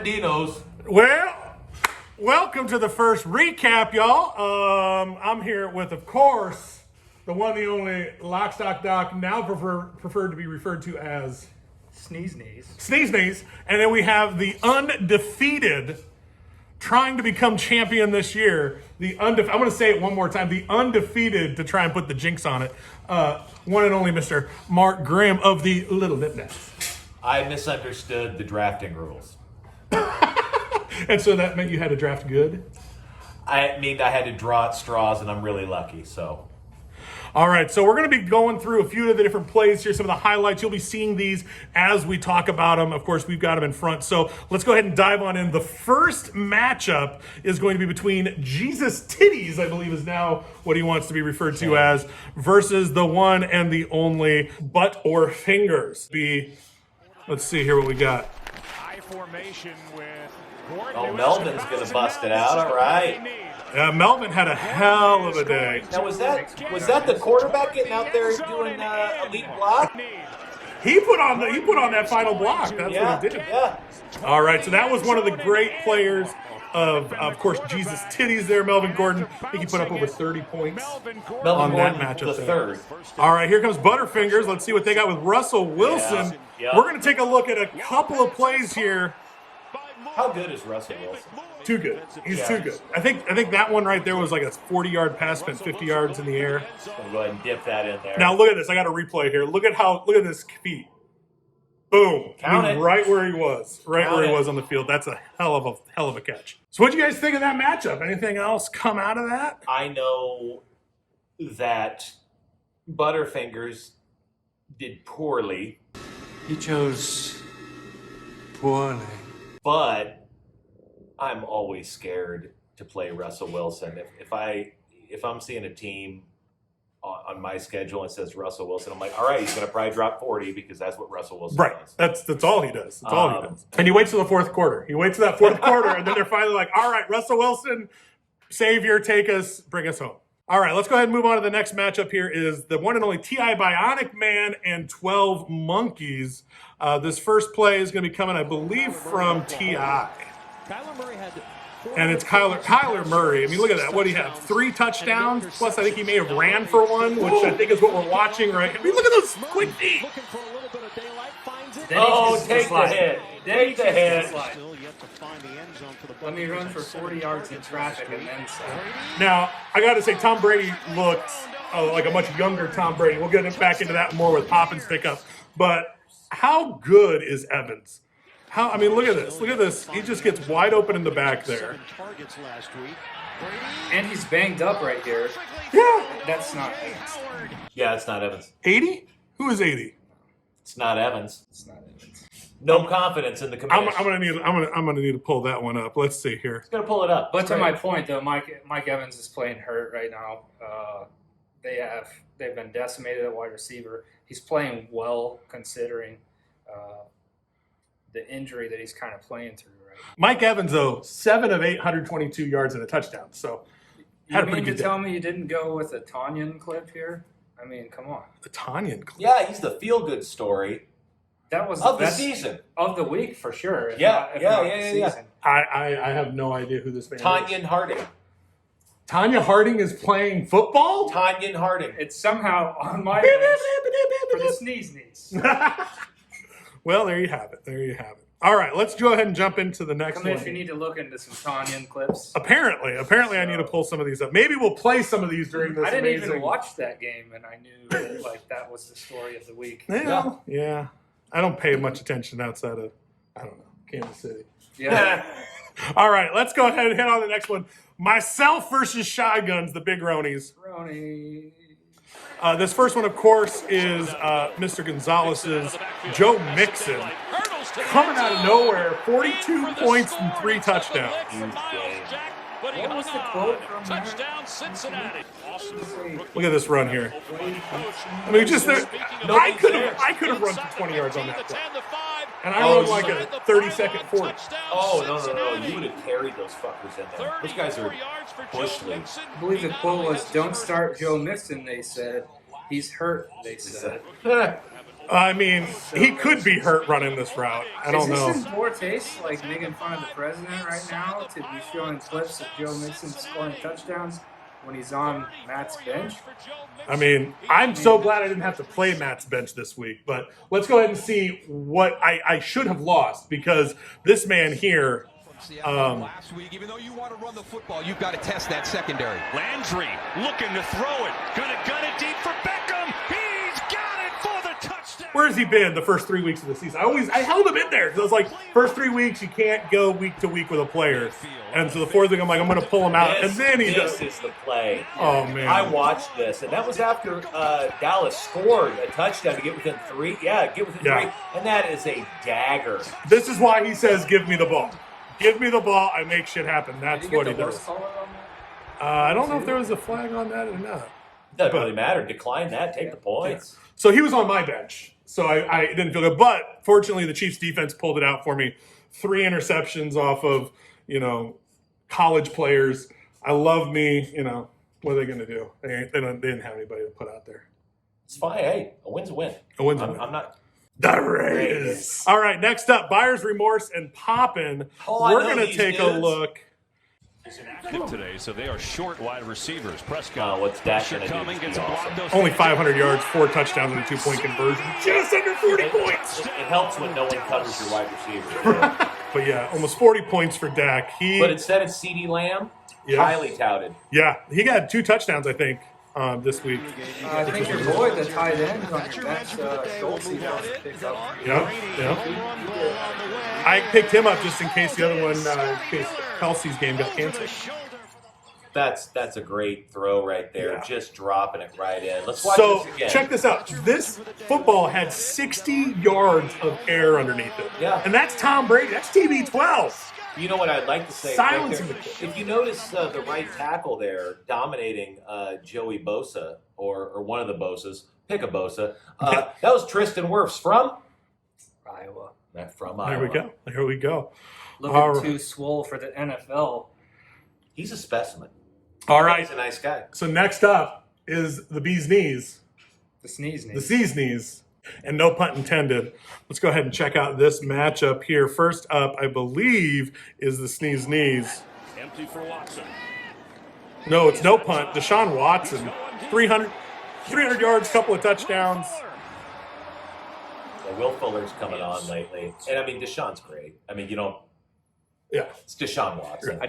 Dinos. Well, welcome to the first recap, y'all. I'm here with, of course, the one, the only Lock, Stock, Doc, now preferred to be referred to as Sneeze Knees. Sneeze Knees. And then we have the undefeated, trying to become champion this year. I'm going to say it one more time. The undefeated, to try and put the jinx on it. One and only Mr. Mark Graham of the Little Nipnats. I misunderstood the drafting rules. And so that meant you had to draft good? I mean, I had to draw at straws, and I'm really lucky, so. All right, so we're going to be going through a few of the different plays here, some of the highlights. You'll be seeing these as we talk about them. Of course, we've got them in front. So let's go ahead and dive on in. The first matchup is going to be between Jesus Titties, I believe is now what he wants to be referred to as, versus the one and the only Butt or Fingers. Let's see here what we got. High formation with Gordon. Oh, Melvin's going to bust it out. All right. Melvin had a hell of a day. Now, was that the quarterback getting out there doing elite block? He put on that final block. That's what he did. Yeah. All right, so that was one of the great players of course, Jesus Titties there, Melvin Gordon. I think he put up over 30 points on that matchup. The third. All right, here comes Butterfingers. Let's see what they got with Russell Wilson. Yeah. We're going to take a look at a couple of plays here. How good is Russell Wilson? Too good. He's too good. I think that one right there was like a 40-yard pass, spent 50 yards in the air. I'm going to go ahead and dip that in there. Now look at this. I got a replay here. Look at this feet. Boom. Count it. Right where he was. Count where he it. was on the field. That's a hell of a catch. So what do you guys think of that matchup? Anything else come out of that? I know that Butterfingers did poorly. He chose poorly. But I'm always scared to play Russell Wilson. If I'm seeing a team on my schedule and it says Russell Wilson, I'm like, all right, he's going to probably drop 40 because that's what Russell Wilson does. That's all he does. That's all he does. And he waits till the fourth quarter. He waits till that fourth quarter, and then they're finally like, all right, Russell Wilson, savior, take us, bring us home. All right, let's go ahead and move on to the next matchup here is the one and only T.I. Bionic Man and 12 Monkeys. This first play is going to be coming, I believe, from T.I. And it's Kyler Murray. I mean, look at that. What do you have? 3 touchdowns, plus I think he may have ran for one, which I think is what we're watching right here. I mean, look at those quick feet. Oh, take the hit. Take the hit. Let me run for 40 yards in traffic and then some. Now, I got to say, Tom Brady looked like a much younger Tom Brady. We'll get back into that more with Poppins pickup. But how good is Evans? I mean, look at this. Look at this. He just gets wide open in the back there. And he's banged up right here. Yeah. That's not Evans. Yeah, it's not Evans. 80? Who is 80? It's not Evans. It's not Evans. No confidence in the commission. I'm gonna need to pull that one up. Let's see here. He's gonna pull it up. But to my point, though, Mike Evans is playing hurt right now. They've been decimated at wide receiver. He's playing well considering the injury that he's kind of playing through right now. Mike Evans, though, 7 of 8, 122 yards and a touchdown. So, You mean to tell me you didn't go with a Tanyan clip here? I mean, come on. The Tanyan clip. Yeah, he's the feel-good story That was of the the best season. of the week for sure. If Yeah, not the yeah. season. I have no idea who this man is. Tanyan Harding. Tanya Harding is playing football? Tanyan Harding. It's somehow on my bench for the Sneeze Knees. Well, there you have it. All right, let's go ahead and jump into the next Come in one. if you need to look into some Tanyan clips. Apparently, I need to pull some of these up. Maybe we'll play some of these during this. I didn't amazing... even watch that game, and I knew that was the story of the week. Yeah. I don't pay much attention outside of, I don't know, Kansas City. Yeah. All right, let's go ahead and hit on the next one. Myself versus Shy Guns, the Big Ronies. Roni. This first one, of course, is Mr. Gonzalez's Joe Mixon. Coming out of nowhere, 42 points and 3 touchdowns. What was the quote from Touchdown, Cincinnati. Look at this run here. I mean, just there. I could have run for 20 yards on that play. And I run like a 30-second 40. Oh, no. You would have carried those fuckers in there. Those guys are bush leagues. I believe the quote was, "Don't start Joe Mixon," they said. "He's hurt," they said. I mean, he could be hurt running this route. I don't know. Is this in poor taste, like making fun of the president right now, to be showing clips of Joe Mixon scoring touchdowns when he's on Matt's bench? I mean, I'm so glad I didn't have to play Matt's bench this week. But let's go ahead and see what I should have lost, because this man here. Last week, even though you want to run the football, you've got to test that secondary. Landry looking to throw it. Gonna gun it deep for Beckham. He's got it for the touchdown. Where has he been the first 3 weeks of the season? I held him in there because I was like, first 3 weeks you can't go week to week with a player, and so the fourth week I'm like, I'm going to pull him out, and then he does. This is the play. Oh man! I watched this, and that was after Dallas scored a touchdown to get within 3. Yeah, get within 3, and that is a dagger. This is why he says, "Give me the ball." Give me the ball, I make shit happen. That's what he does. I don't know if there was a flag on that or not. Doesn't really matter. Decline that. Take the points. So he was on my bench, so I didn't feel good. But fortunately, the Chiefs defense pulled it out for me. 3 interceptions off of, college players. I love me. What are they going to do? They didn't have anybody to put out there. It's fine. Hey, a win's a win. A win's a win. I'm not. The Raiders. All right, next up, Buyer's Remorse and Poppin'. We're going to take a look. Active today, so they are short wide receivers. Prescott, what's that pressure gonna do? coming, gets Awesome. blocked. Only 500 yards, 4 touchdowns, and a 2-point conversion. Just under 40 points. It helps when no one covers your wide receiver. But yeah, almost 40 points for Dak. But instead of CeeDee Lamb, highly touted. Yeah, he got 2 touchdowns, I think, this week. I think your boy, the tight end on your bench, Schultz, he wants to pick up. Yeah. I picked him up just in case the other one, in case Kelsey's game got canceled. That's a great throw right there. Yeah. Just dropping it right in. Let's watch this again. Check this out. This football had 60 yards of air underneath it. Yeah. And that's Tom Brady. That's TB12. You know what I'd like to say? Silencing right there. If you notice the right tackle there dominating Joey Bosa or one of the Bosas, pick a Bosa. That was Tristan Wirfs from Iowa. From Iowa. Here we go. Looking too swole for the NFL. He's a specimen. All right. He's a nice guy. So next up is the bee's knees. The sneeze knees. The C's knees. And no pun intended. Let's go ahead and check out this matchup here. First up, I believe, is the sneeze knees. Empty for Watson. No, it's no punt. Deshaun Watson, 300 yards, couple of touchdowns. Yeah, Will Fuller's coming on lately. And, I mean, Deshaun's great. I mean, Yeah. It's Deshaun Watson.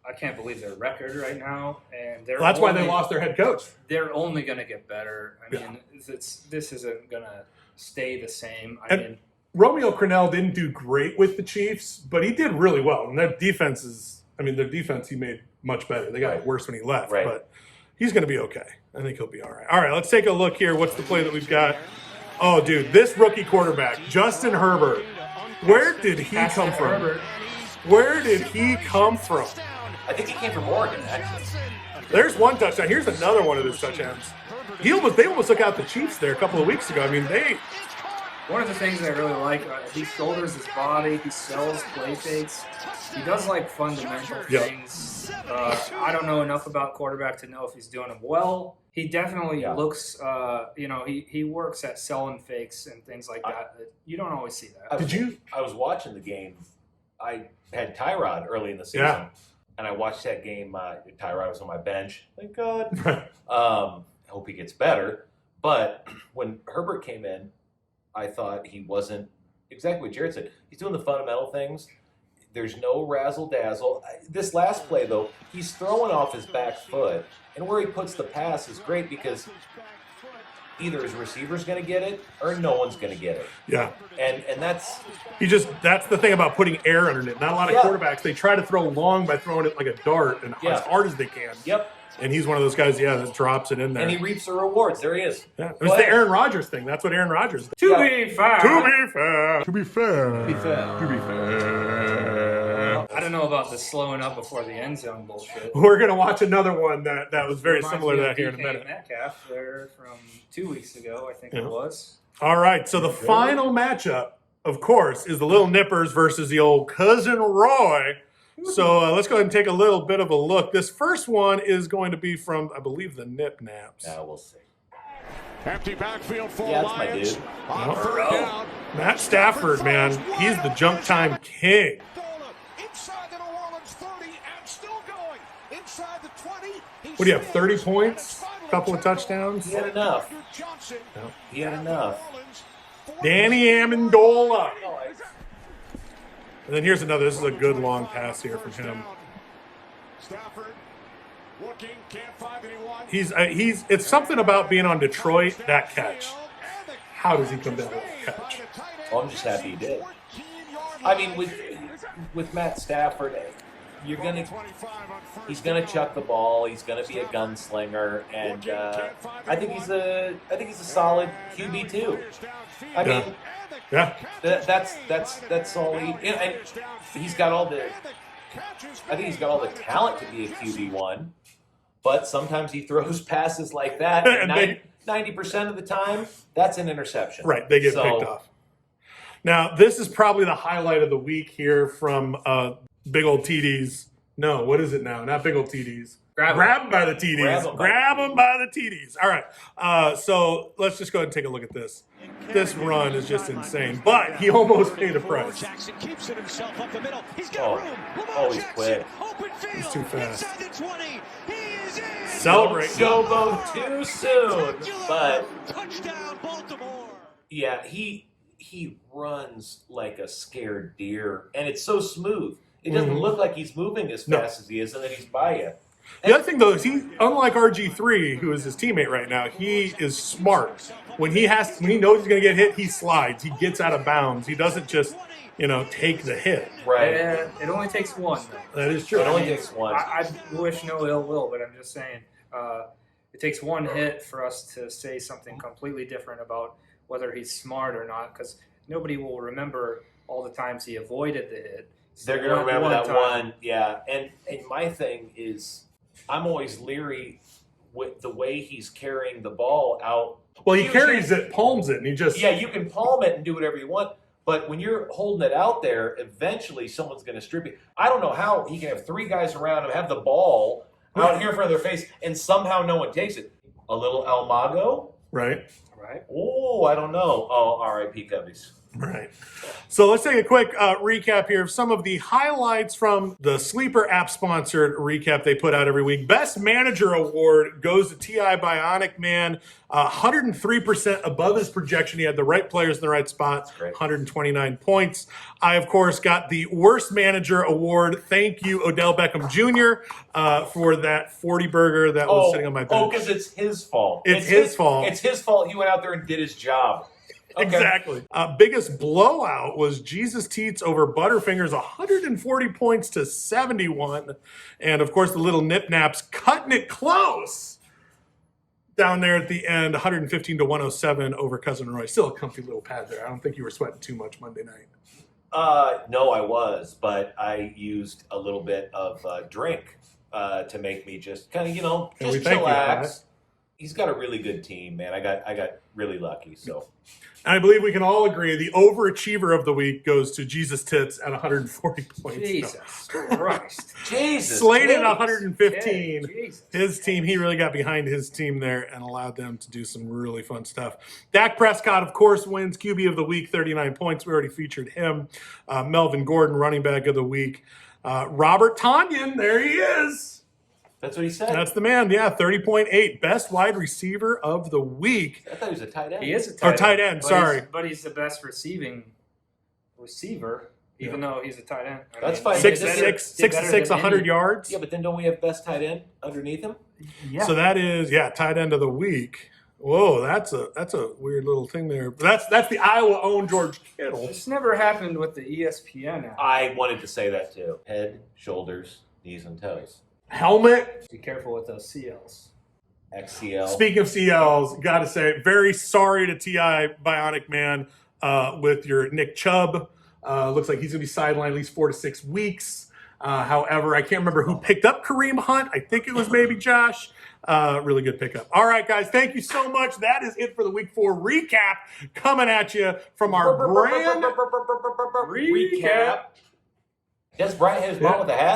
I can't believe their record right now, and that's why they lost their head coach. They're only going to get better. I mean, this isn't going to stay the same. Romeo Crennel didn't do great with the Chiefs, but he did really well. And their defense he made much better. They got worse when he left, but he's going to be okay. I think he'll be all right. All right, let's take a look here. What's the play that we've got? Oh, dude, this rookie quarterback, Justin Herbert. Where did he come from? Where did he come from? I think he came from Oregon, actually. There's one touchdown. Here's another one of his touchdowns. They almost took out the Chiefs there a couple of weeks ago. I mean, One of the things I really like, he shoulders his body. He sells play fakes. He does fundamental things. I don't know enough about quarterback to know if he's doing them well. He definitely looks, he works at selling fakes and things like that. You don't always see that. I was watching the game. I had Tyrod early in the season, and I watched that game. Tyrod was on my bench. Thank God. I hope he gets better. But when Herbert came in, I thought he wasn't exactly what Jared said. He's doing the fundamental things. There's no razzle-dazzle. This last play, though, he's throwing off his back foot, and where he puts the pass is great because either his receiver's going to get it or no one's going to get it. Yeah. And that's the thing about putting air underneath. Not a lot of quarterbacks, they try to throw long by throwing it like a dart and as hard as they can. Yep. And he's one of those guys, that drops it in there. And he reaps the rewards. There he is. Yeah. It was the Aaron Rodgers thing. That's what Aaron Rodgers did. To be fair. I don't know about the slowing up before the end zone bullshit. We're going to watch another one that was very similar to that here in a minute. Metcalf there from 2 weeks ago, I think it was. All right, so the final matchup, of course, is the Little Nippers versus the old Cousin Roy. So let's go ahead and take a little bit of a look. This first one is going to be from, I believe, the Nip Naps. Yeah, we'll see. Empty backfield for Yeah, that's my Lions. dude. On third down. Matt Stafford, man, he's the junk time king. Inside the New Orleans 30 and still going. Inside the 20. What do you have, 30 points? A couple of touchdowns? He had enough. No. He had enough. Danny Amendola. And then here's another. This is a good long pass here from him. Stafford looking, can't find anyone. He's. It's something about being on Detroit, that catch. How does he come down with that catch? Oh, I'm just happy he did. I mean, with Matt Stafford, he's gonna chuck the ball. He's gonna be a gunslinger, and I think he's a solid QB too. I mean, Yeah. that's all he. And he's got all the. I think he's got all the talent to be a QB1, but sometimes he throws passes like that, and 90% of the time, that's an interception. Right, they get picked off. Now, this is probably the highlight of the week here from Big Old TDs. No, what is it now? Not Big Old TDs. Grab them by the TDs. Grab them by the TDs. All right, so let's just go ahead and take a look at this. This run is just insane, but he almost paid a price. Jackson keeps it himself up the middle. He's got room. He's quick. He's too fast. Inside the 20. He is in. Celebrate. Showboat too soon, but touchdown Baltimore. yeah, he runs like a scared deer, and it's so smooth. It doesn't look like he's moving as fast as he is, and then he's by you. The other thing, though, is unlike RG3, who is his teammate right now, he is smart. When he knows he's going to get hit, he slides. He gets out of bounds. He doesn't just, take the hit. Right. It only takes one, though. That is true. It only takes one. I wish no ill will, but I'm just saying it takes one hit for us to say something completely different about whether he's smart or not, because nobody will remember all the times he avoided the hit. They're going to remember that time. one. Yeah. And my thing is, I'm always leery with the way he's carrying the ball out. Well, he carries it, palms it, and he just... Yeah, you can palm it and do whatever you want, but when you're holding it out there, eventually someone's going to strip it. I don't know how he can have three guys around him, have the ball out here in front of their face, and somehow no one takes it. A little El Mago? Right. Oh, I don't know. Oh, R.I.P. Cubbies. Right. So let's take a quick recap here of some of the highlights from the Sleeper app-sponsored recap they put out every week. Best Manager Award goes to T.I. Bionic Man. 103% above his projection. He had the right players in the right spot. 129 points. I, of course, got the Worst Manager Award. Thank you, Odell Beckham Jr., for that 40 burger that was sitting on my bench. Oh, because it's his fault. It's his fault. It's his fault. He went out there and did his job. Okay. Exactly. Biggest blowout was Jesus Teets over Butterfingers, 140 points to 71. And, of course, the little nip-naps cutting it close down there at the end, 115 to 107 over Cousin Roy. Still a comfy little pad there. I don't think you were sweating too much Monday night. No, I was, but I used a little bit of drink to make me just kind of, just chillax. He's got a really good team, man. I got really lucky, so... And I believe we can all agree the overachiever of the week goes to Jesus Tits at 140 points. Jesus Christ. Jesus. Slated at 115. Okay, his team, he really got behind his team there and allowed them to do some really fun stuff. Dak Prescott, of course, wins QB of the week, 39 points. We already featured him. Melvin Gordon, running back of the week. Robert Tonyan, there he is. That's what he said. That's the man, yeah, 30.8. Best wide receiver of the week. I thought he was a tight end. He is a tight end. Or tight end, sorry. But he's the best receiving receiver, even though he's a tight end. That's fine. 6'6", 100 yards. Yeah, but then don't we have best tight end underneath him? Yeah. So that is, tight end of the week. Whoa, that's a weird little thing there. But that's the Iowa-owned George Kittle. This never happened with the ESPN app. I wanted to say that too. Head, shoulders, knees, and toes. Helmet. Be careful with those CLs. XCL. Speaking of CLs, got to say, very sorry to T.I. Bionic Man with your Nick Chubb. Looks like he's going to be sidelined at least 4 to 6 weeks. However, I can't remember who picked up Kareem Hunt. I think it was maybe Josh. Really good pickup. All right, guys, thank you so much. That is it for the Week 4 recap coming at you from our brand recap. Does Brian have his mom with a hat?